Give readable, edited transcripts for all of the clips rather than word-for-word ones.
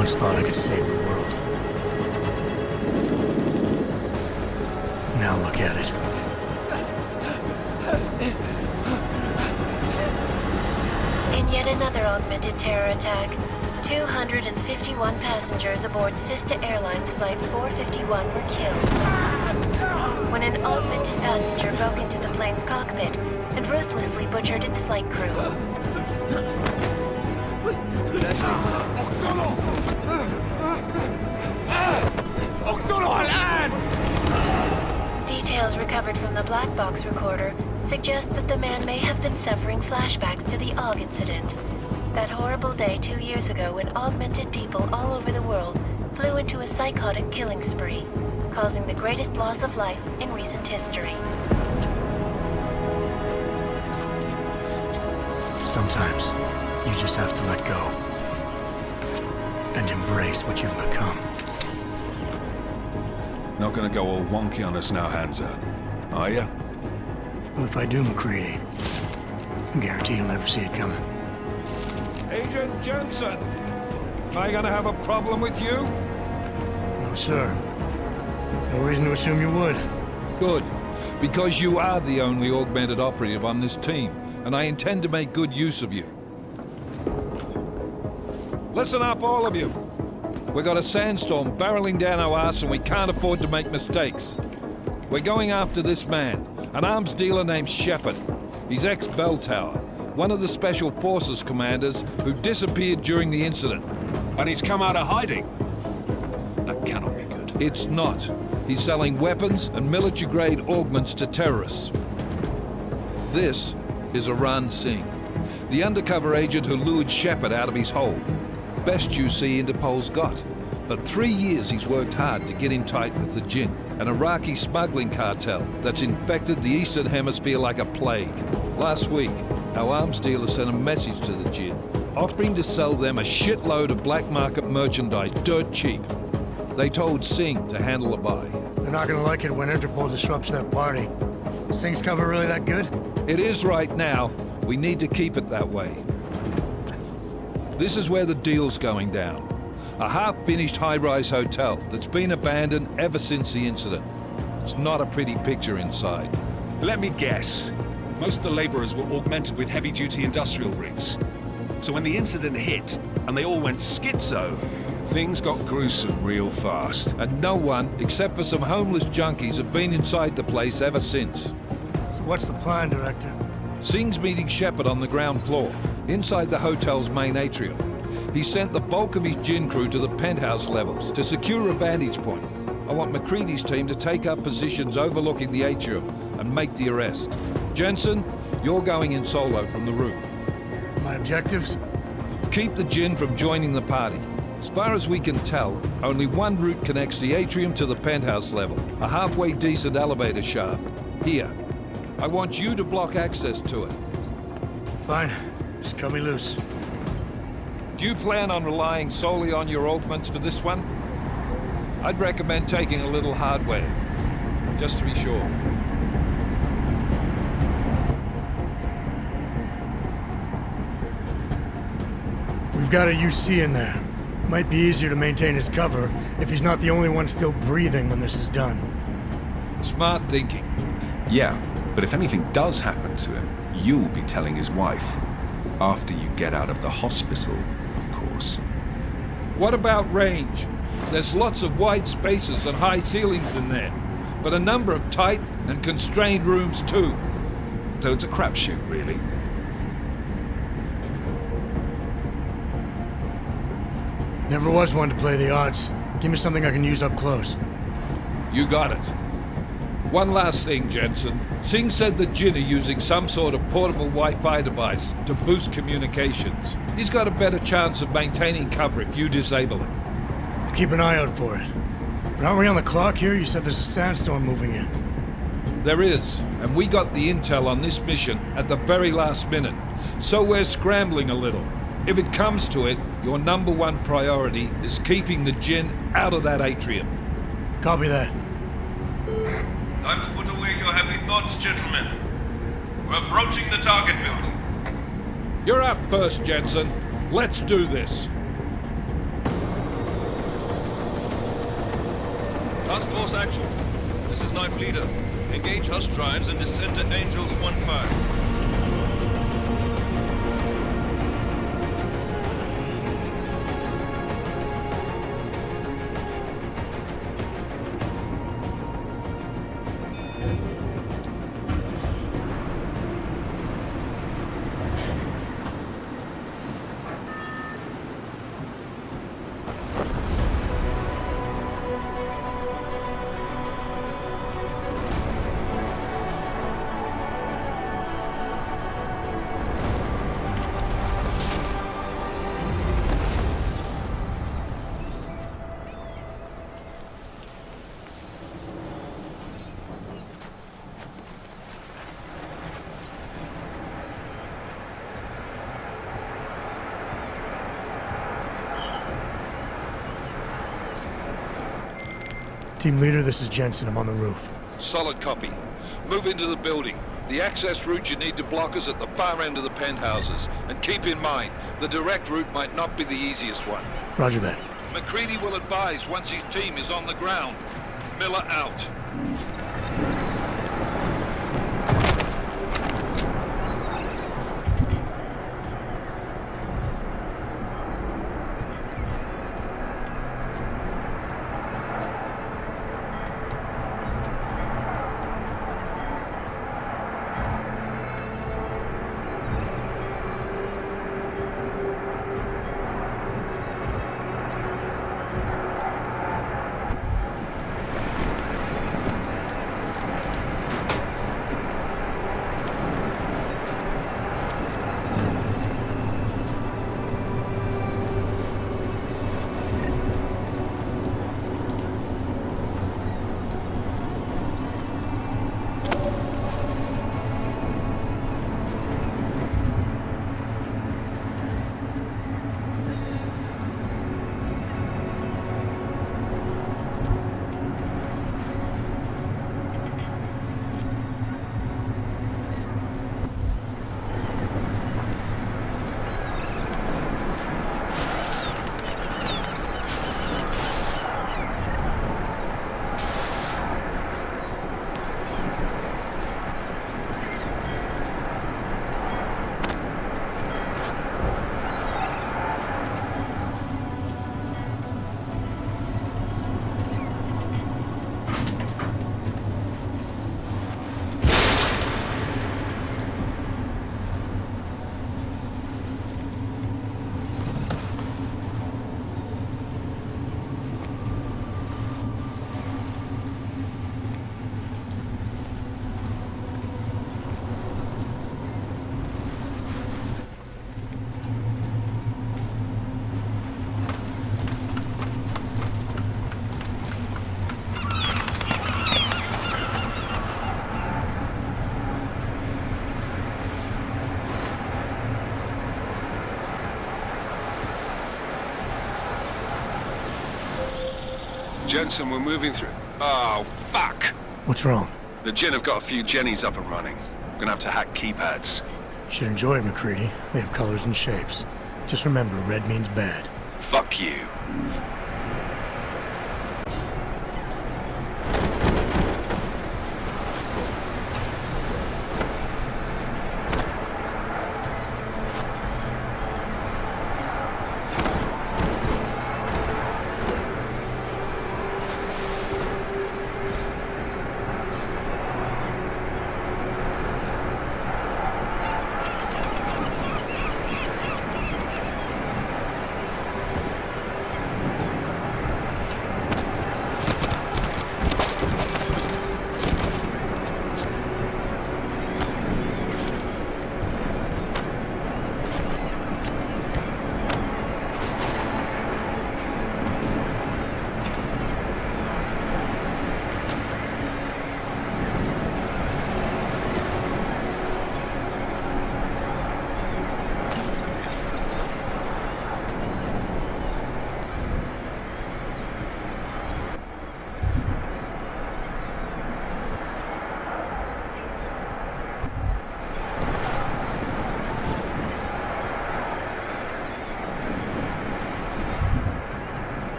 once thought I could save the world. Now look at it. In yet another augmented terror attack, 251 passengers aboard Sister Airlines Flight 451 were killed when an augmented passenger broke into the plane's cockpit and ruthlessly butchered its flight crew. Details recovered from the black box recorder suggest that the man may have been suffering flashbacks to the AUG incident. That horrible day 2 years ago when augmented people all over the world flew into a psychotic killing spree, causing the greatest loss of life in recent history. Sometimes, you just have to let go. And embrace what you've become. Not gonna go all wonky on us now, Hansa, are you? Well, if I do, McCready, I guarantee you'll never see it coming. Agent Jensen! Am I gonna have a problem with you? No, sir. No reason to assume you would. Good. Because you are the only augmented operative on this team, and I intend to make good use of you. Listen up, all of you. We got a sandstorm barreling down our ass and we can't afford to make mistakes. We're going after this man, an arms dealer named Shepard. He's ex-Bell Tower, one of the Special Forces commanders who disappeared during the incident. And he's come out of hiding. That cannot be good. It's not. He's selling weapons and military-grade augments to terrorists. This is Aran Singh, the undercover agent who lured Shepard out of his hole. Best you see Interpol's got. But 3 years he's worked hard to get in tight with the Jinn, an Iraqi smuggling cartel that's infected the Eastern Hemisphere like a plague. Last week, our arms dealer sent a message to the Jinn, offering to sell them a shitload of black market merchandise dirt cheap. They told Singh to handle the buy. They're not gonna like it when Interpol disrupts their party. Is Singh's cover really that good? It is right now. We need to keep it that way. This is where the deal's going down. A half-finished high-rise hotel that's been abandoned ever since the incident. It's not a pretty picture inside. Let me guess. Most of the laborers were augmented with heavy-duty industrial rigs. So when the incident hit, and they all went schizo, things got gruesome real fast. And no one, except for some homeless junkies, have been inside the place ever since. So what's the plan, Director? Singh's meeting Shepard on the ground floor, inside the hotel's main atrium. He sent the bulk of his Jinn crew to the penthouse levels to secure a vantage point. I want McCready's team to take up positions overlooking the atrium and make the arrest. Jensen, you're going in solo from the roof. My objectives? Keep the Jinn from joining the party. As far as we can tell, only one route connects the atrium to the penthouse level, a halfway decent elevator shaft. Here. I want you to block access to it. Fine. Just cut me loose. Do you plan on relying solely on your augments for this one? I'd recommend taking a little hardware, just to be sure. We've got a UC in there. Might be easier to maintain his cover if he's not the only one still breathing when this is done. Smart thinking. Yeah, but if anything does happen to him, you'll be telling his wife. After you get out of the hospital, of course. What about range? There's lots of wide spaces and high ceilings in there, but a number of tight and constrained rooms too. So it's a crapshoot, really. Never was one to play the odds. Give me something I can use up close. You got it. One last thing, Jensen. Singh said the Jinn are using some sort of portable Wi-Fi device to boost communications. He's got a better chance of maintaining cover if you disable it. I'll keep an eye out for it. But aren't we on the clock here? You said there's a sandstorm moving in. There is, and we got the intel on this mission at the very last minute. So we're scrambling a little. If it comes to it, your number one priority is keeping the Jinn out of that atrium. Copy that. Time to put away your heavy thoughts, gentlemen. We're approaching the target building. You're up first, Jensen. Let's do this. Task Force Actual. This is Knife Leader. Engage Hush drives and descend to Angels 1-5. Team leader, this is Jensen. I'm on the roof. Solid copy. Move into the building. The access route you need to block is at the far end of the penthouses. And keep in mind, the direct route might not be the easiest one. Roger that. McCready will advise once his team is on the ground. Miller out. Jensen, we're moving through. Oh, fuck! What's wrong? The Jinn have got a few Jennies up and running. Gonna have to hack keypads. You should enjoy it, McCready. They have colors and shapes. Just remember, red means bad. Fuck you.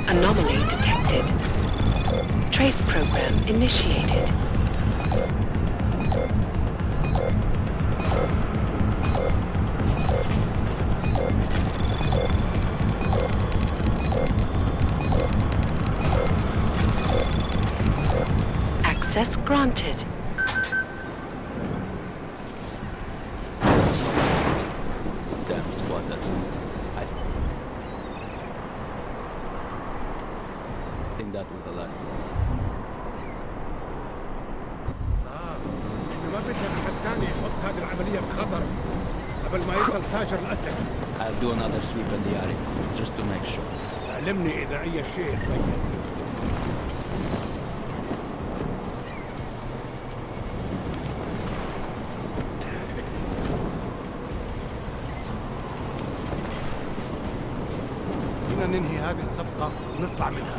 Anomaly detected. Trace program initiated. Access granted. Damn squatters. I think that was the last one. ما بدنا واحد تاني يحط هذه العملية في خطر قبل ما يصل تاجر الأسلحة. I'll do another sweep in the area, just to make sure. علمني إذا أي شيء تغير. فينا ننهي هذه الصفقة ونطلع منها.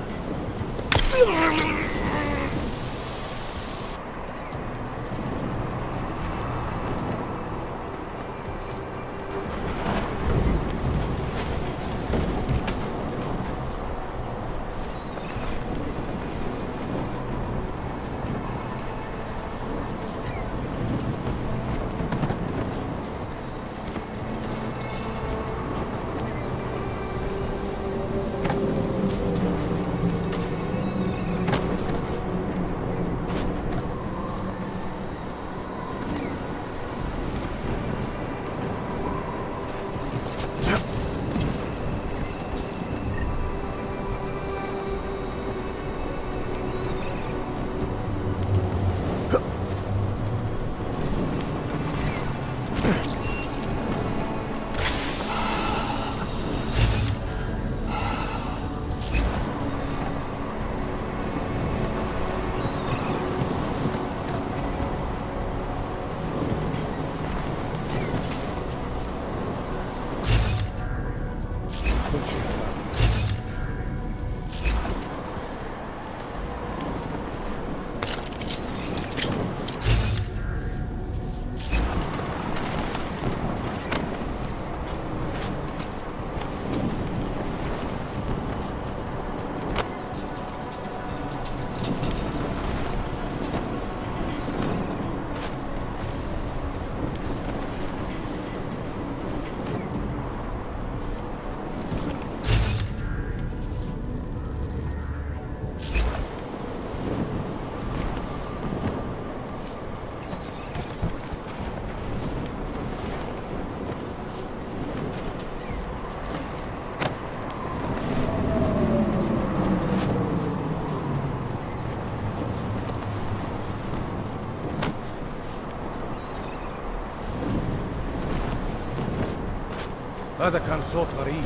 هذا كان صوت غريب.